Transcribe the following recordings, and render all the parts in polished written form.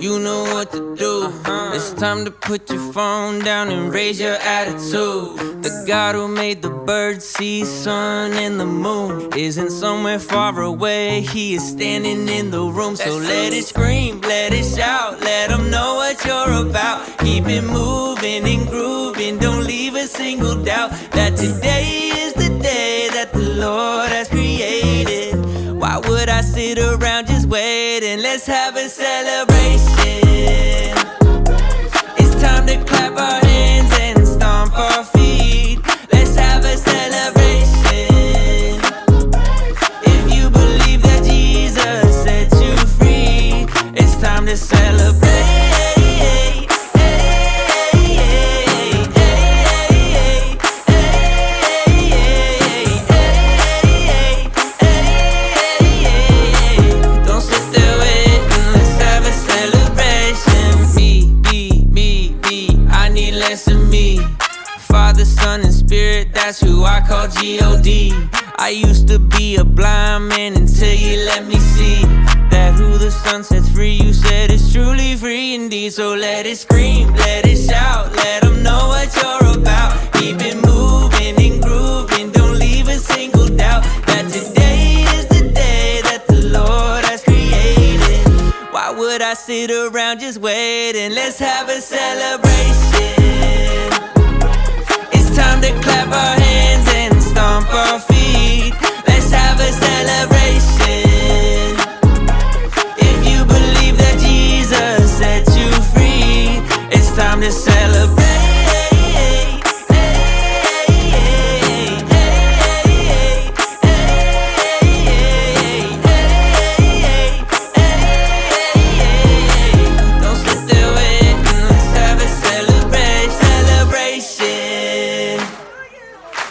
You know what to do. It's time to put your phone down and raise your attitude. The God who made the birds, sea, sun, and the moon isn't somewhere far away. He is standing in the room. So let it scream, let it shout, let him know what you're about. Keep it moving and grooving, don't leave a single doubt that today is the day that the Lord has created. Why would I sit around just waiting? Let's have a celebration. It's time to clap our hands and stomp our feet. Let's have a celebration. If you believe that Jesus set you free, it's time to celebrate. Father, Son, and Spirit, that's who I call G-O-D. I used to be a blind man until you let me see that who the Son sets free, you said is truly free indeed. So let it scream, let it shout, let them know what you're about. Keep it moving and grooving, don't leave a single doubt that today is the day that the Lord has created. Why would I sit around just waiting? Let's have a celebration. Time to clap our hands and stomp our feet. Let's have a celebration. If you believe that Jesus set you free, it's time to celebrate. Don't sit there waiting, let's have a celebration.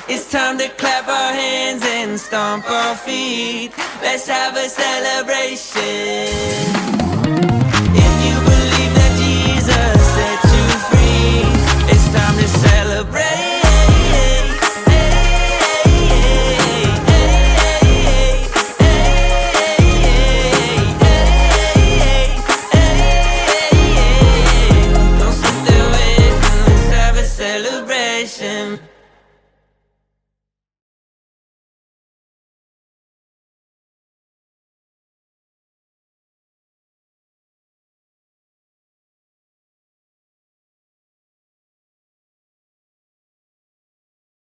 It's time to clap our hands and stomp our feet. Let's have a celebration.